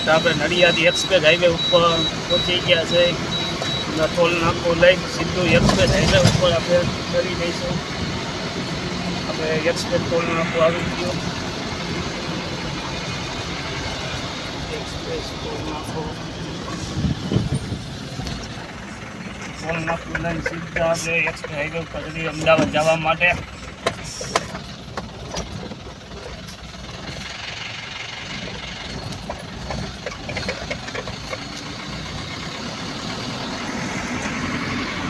તો આપણે Nadiad express highway ઉપર પહોંચી ગયા છે. ટોલ નાકું લઈ સીધું એક્સપ્રેસ હાઈવે ઉપર આપણે ચડી જઈશું. આપણે એક્સપ્રેસ ટોલ નાકું આવી ગયું. એક્સપ્રેસ ટોલ નાકું લઈને સીધા આપણે એક્સપ્રેસ હાઈવે ઉપર ચડી અમદાવાદ જવા માટે.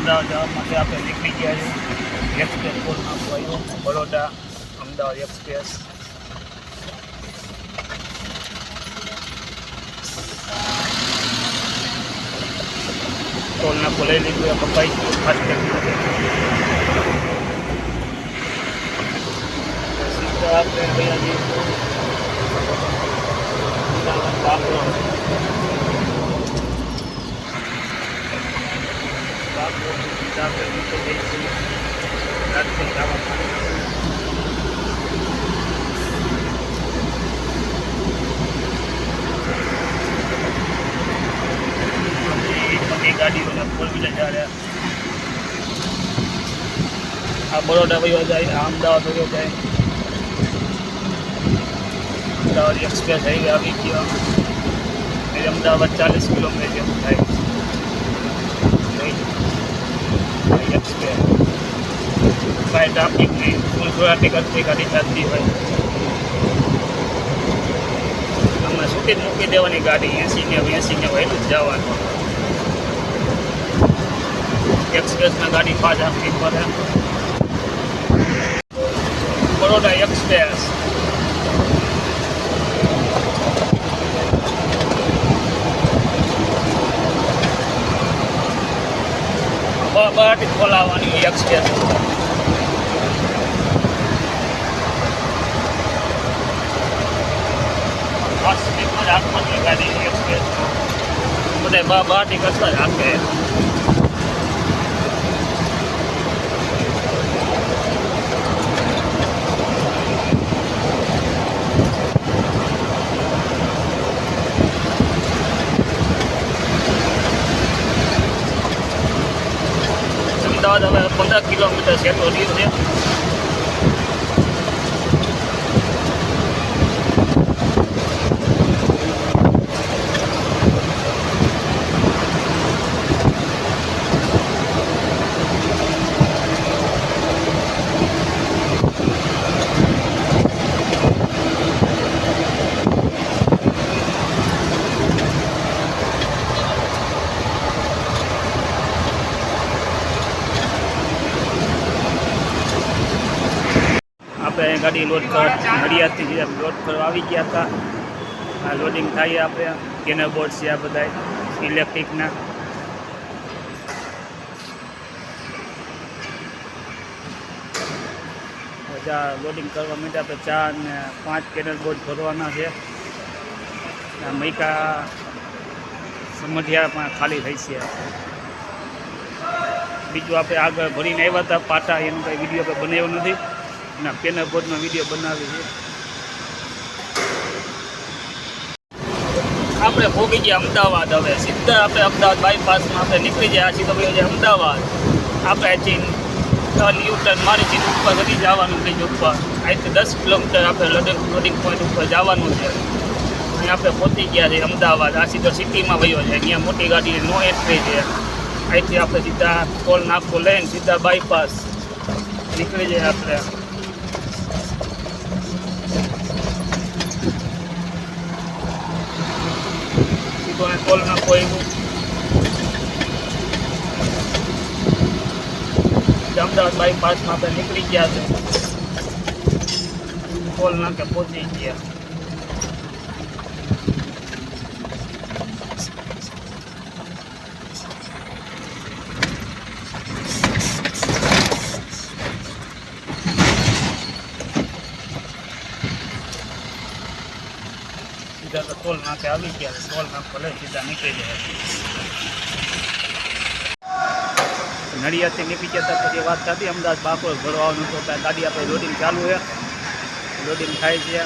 અમદાવાદ જવા માટે આપણે નીકળી ગયા છીએ. એક્સપ્રેસ ટોલ નાકું આવ્યું બરોડા અમદાવાદ એક્સપ્રેસ. ટોલ નાકું લઈ લીધું એ કપાઈ ગયું ખાસ કરીને. સીધા આપણે ગયા જઈશું અમદાવાદ બાપરો. આપણે નીકળી જઈશું રાજકોટ જવા માટે. બધી ગાડીઓને ફોર વ્હીલર જાય. આ બરોડા વયો જાય, આ અમદાવાદ વયો જાય. અમદાવાદ એક્સપ્રેસ હાઈવે આવી ગયો. એ અમદાવાદ 40 કિલોમીટર જેવું થાય. એક્સપ્રેસ ભાઈ ટ્રાફિક નહીં, થોડા કરતી ગાડી ચાલતી હોય. આમાં છૂટી જ મૂકી દેવાની ગાડી. 80 ને વહેલું જ જવાનું. એક્સપ્રેસમાં ગાડી ફાસ્ટ આપવી પડે. બરોડા એક્સપ્રેસ બરાબર ખોલાવવાની એક્સપ્રેસ. રાખવાની ગાડી એક્સપ્રેસ બધા બહારથી કરતા જ રાખે. અમદાવાદ હવે 15 કિલોમીટર જેટલો રહ્યું છે. આપણે ગાડી લોડ કરવા નડિયાદથી જે લોડ કરવા આવી ગયા હતા. આ લોડિંગ થાય આપણે કેનર બોર્ડ છે આ બધા ઇલેક્ટ્રિકના. લોડિંગ કરવા માટે આપણે 4 ને 5 કેનર બોર્ડ ભરવાના છે. મૈકા સમઢિયા પણ ખાલી થઈ છે. બીજું આપણે આગળ ભરીને આવ્યા હતા પાટા, એનું કંઈ વિડીયો આપણે બનાવ્યો નથી. ના પેનર બોર્ડનો વિડીયો બનાવી છે. આપણે પહોંચી ગયા અમદાવાદ. હવે સીધા આપણે અમદાવાદ બાયપાસમાં આપણે નીકળી જાય. આ સીધો ભાઈ છે અમદાવાદ. આપણે અહીંથી યુટર્ન મારી સીધું ઉપર વધી જવાનું બ્રિજ ઉપર. અહીંથી 10 કિલોમીટર આપણે લોડિંગ પોઈન્ટ ઉપર જવાનું છે. અહીં આપણે પહોંચી ગયા છીએ અમદાવાદ. આ સીધો સિટીમાં વયો છે. અહીંયા મોટી ગાડી નો એન્ટ્રી છે. અહીંથી આપણે સીધા ટોલ નાકું લઈને સીધા બાયપાસ નીકળી જાય. આપણે ટોલ નાકું આવ્યું. અમદાવાદ બાયપાસમાં આપણે નીકળી ગયા છે. ટોલ નાકે પહોંચી ગયા. સીધા તો ટોલ નાકે આવી ગયા. ટોલ નાકો લઈ સીધા નીકળી જાય. નડિયાદથી નીકળી જતા પછી વાત થતી અમદાવાદ બાકોર ભરવાનું તો ગાડી આપણે લોડિંગ ચાલુ છે. લોડિંગ થાય છે.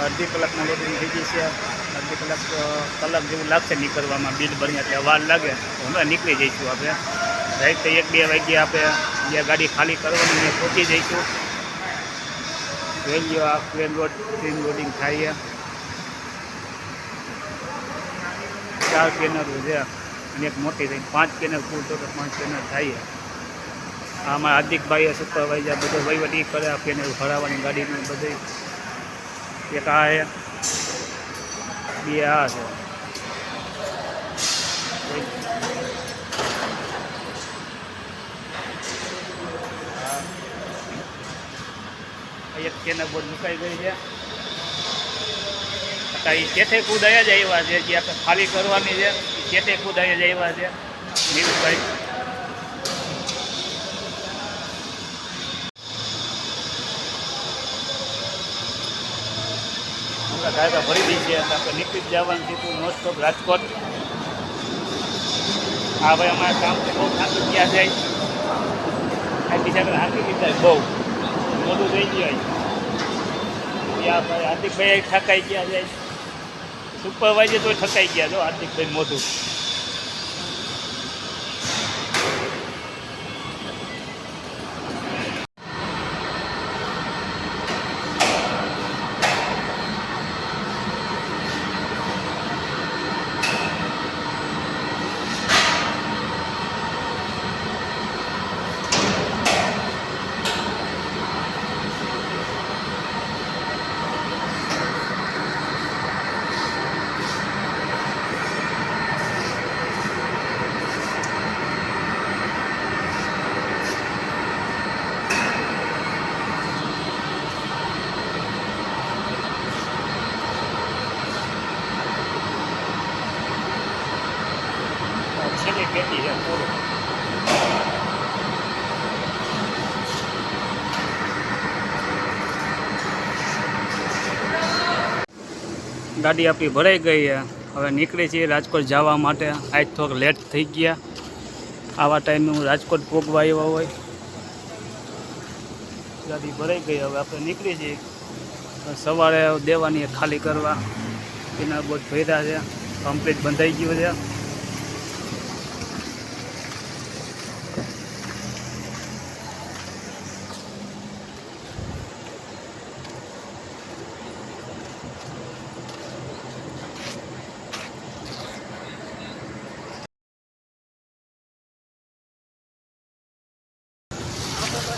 અડધી કલાકમાં લોડિંગ થઈ જશે. અડધી કલાક જેવું લાગશે નીકળવામાં. બિલ બની એટલે વાર લાગે હમણાં નીકળી જઈશું આપણે. રાઈટ 1-2 વાગ્યે આપણે જ્યાં ગાડી ખાલી કરવાની ત્યાં પહોંચી જઈશું. જોઈ લો આ ટ્રેન લોડિંગ થાય. 4 કેનરો છે અને એક મોટી થઈ 5 કેનર કુલ ટોટલ 5 કેનર થાય. આમાં હાર્દિકભાઈએ સુપરવાઇઝર બધો વહીવટી કરે. આ કેનર ભરાવાની ગાડીનું બધું. એક આ છે, 2 આ છે. એક કેનર બોર્ડ મુકાઈ ગઈ છે. એ કેથે કુદાયા જ આવ્યા છે જે આપણે ખાલી કરવાની છે. કેથે કુદાયા જ આવ્યા છે નીરુભાઈ. ગાયકા ભરી દઈ છે. આપણે નીકળી જવાનું હતું મોસ્ટ ઓફ રાજકોટ. હા ભાઈ અમારા કામ તો બહુ થાકી ગયા છે. આ બીજા હાકી દીધા બહુ મોટું થઈ ગયું. ત્યાં ભાઈ હાર્દિકભાઈ ઠકાઈ ગયા છે. સુપરવાઇઝર તો ઠકાઈ ગયા છો હાર્દિકભાઈ મોટું. ગાડી આપણી ભરાઈ ગઈ. હવે નીકળી છીએ રાજકોટ જવા માટે. આજ થોડોક લેટ થઈ ગયા. આવા ટાઈમે હું રાજકોટ પહોંચવા આવ્યા હોય. ગાડી ભરાઈ ગઈ. હવે આપણે નીકળી છીએ. સવારે દેવાની ખાલી કરવા. એના બોટ ભર્યા છે. કમ્પ્લીટ બંધાઈ ગયું છે.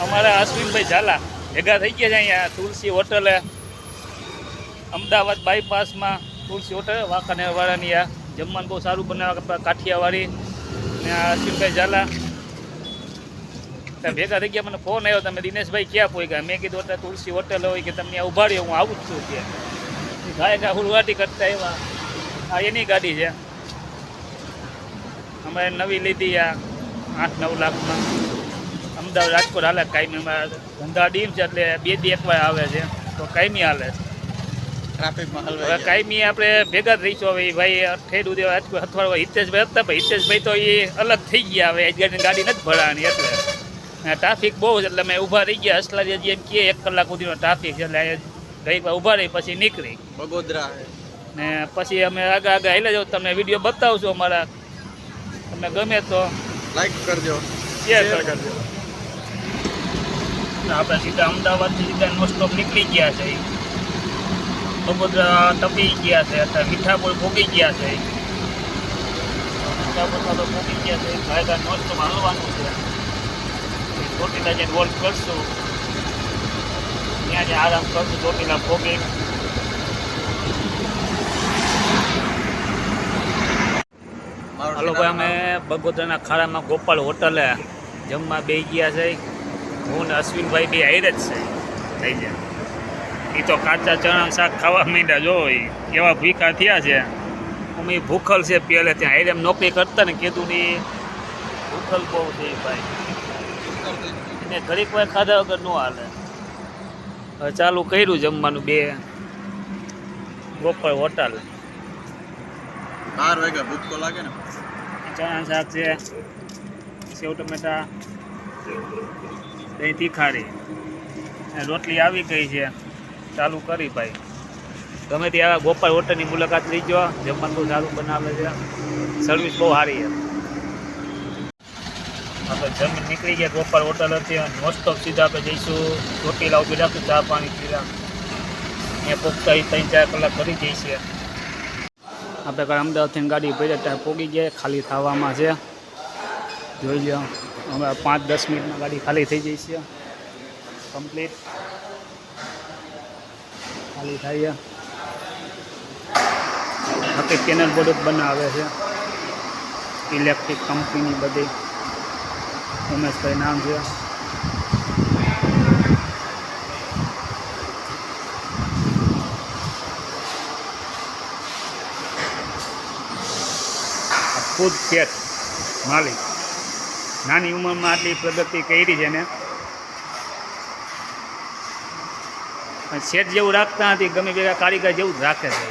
અમારા અશ્વિનભાઈ ઝાલા ભેગા થઈ ગયા છે અહીંયા તુલસી હોટલે. અમદાવાદ બાયપાસમાં તુલસી હોટલ વાંકાનેરવાળાની. આ જમવાનું બહુ સારું બનાવે કાઠિયાવાડી. ને આ અશ્વિનભાઈ ઝાલા ત્યાં ભેગા થઈ ગયા. મને ફોન આવ્યો તમે દિનેશભાઈ ક્યાં પહોંચ્યા. મેં કીધું એટલે તુલસી હોટલ હોય કે તમને ઉભા રહ્યો હું આવું જ છું ત્યાં. ગાયકા હુરવાટી કરતા એવા. આ એની ગાડી છે. અમે નવી લીધી આ 8-9 લાખમાં. અમદાવાદ રાજકોટ હાલે કાયમીમાં. ધંધા ડીમ છે એટલે 2 દી એકવાર આવે છે તો કાયમી હાલે. ટ્રાફિકમાં હવે કાયમી આપણે ભેગા જ રહીશું. હવે ભાઈ ઠેડું દેવા રાજકોટ અથવાડવા હિતેશભાઈ હતા. ભાઈ હિતેશભાઈ તો એ અલગ થઈ ગયા. હવે ગાડી નથી ભરાવાની એટલે ટ્રાફિક બહુ છે એટલે મેં ઊભા રહી ગયા. અસલાજી એમ કહે 1 કલાક સુધીનો ટ્રાફિક છે એટલે ઘડીક ઊભા રહી પછી નીકળી બગોદરા. ને પછી અમે આગળ હાલે જાવ. તમને વિડીયો બતાવશું અમારા. તમને ગમે તો લાઈક કરજો, શેર કરજો. આપણે સીધા અમદાવાદથી સીધા નો સ્ટોપ નીકળી ગયા છે. બગોદરા ટપી ગયા છે. અત્યારે મીઠાપુર ભોગી ગયા છે. મીઠાપુરમાં તો ભોગી ગયા છે. ગાયકા નો સ્ટોપ હાલવાનું છે. ચોટીલા જઈને વોલ્ટ કરશું. ત્યાં જ આરામ કરશું. ચોટીલા ભોગી હાલો ભાઈ અમે બગોદરાના ખાડામાં ગોપાલ હોટલે જમવા બે ગયા છે. હું ને અશ્વિનભાઈ બે હાઈર જ છે થઈ જાય. એ તો કાચા ચણા શાક ખાવા માંડ્યા જો કેવા ભૂખા થયા છે. અમે ભૂખલ છે પહેલે ત્યાં હાઈર એમ નોકરી કરતા ને કીધું ને ભૂખલ બહુ છે ભાઈ. એને ઘડીક વાર ખાધા વગર ન હાલે. હવે ચાલુ કર્યું જમવાનું. 2 ગોપાલ હોટલ. 12 વાગ્યા ભૂખ તો લાગે ને. ચણા શાક છે, સેવ ટમેટા, દહીં તીખારી, રોટલી આવી ગઈ છે. ચાલુ કરી ભાઈ. ગમે ત્યાં ગોપાલ હોટલની મુલાકાત લીજો, જમવાનું બહુ સારું બનાવે છે, સર્વિસ બહુ સારી છે. આપણે જમીન નીકળી ગયા ગોપાલ હોટલ હતી અને મોસ્ટ ઓફ સીધા આપણે જઈશું ચોટીલા ઉભી રાખશું, ચા પાણી પીવા ત્યાં પોગતા 3-4 કલાક કરી જઈશે. આપણે કાંઈ અમદાવાદથી ગાડી ભરી ત્યાં પોગી ગયા, ખાલી થવામાં છે. જોઈ લો અમે 5-10 મિનિટમાં ગાડી ખાલી થઈ જઈશે, કમ્પ્લીટ ખાલી થાય. બાકી પેનલ બોર્ડ જ બનાવે છે, ઇલેક્ટ્રિક કંપનીની બધી. ઉમેશભાઈ નામ છે. ખુદ શેઠ માલિક નાની ઉંમરમાં આટલી પ્રગતિ કરી છે ને, શેઠ જેવું રાખતા નથી, ગમે ભેગા કારીગર જેવું જ રાખે છે.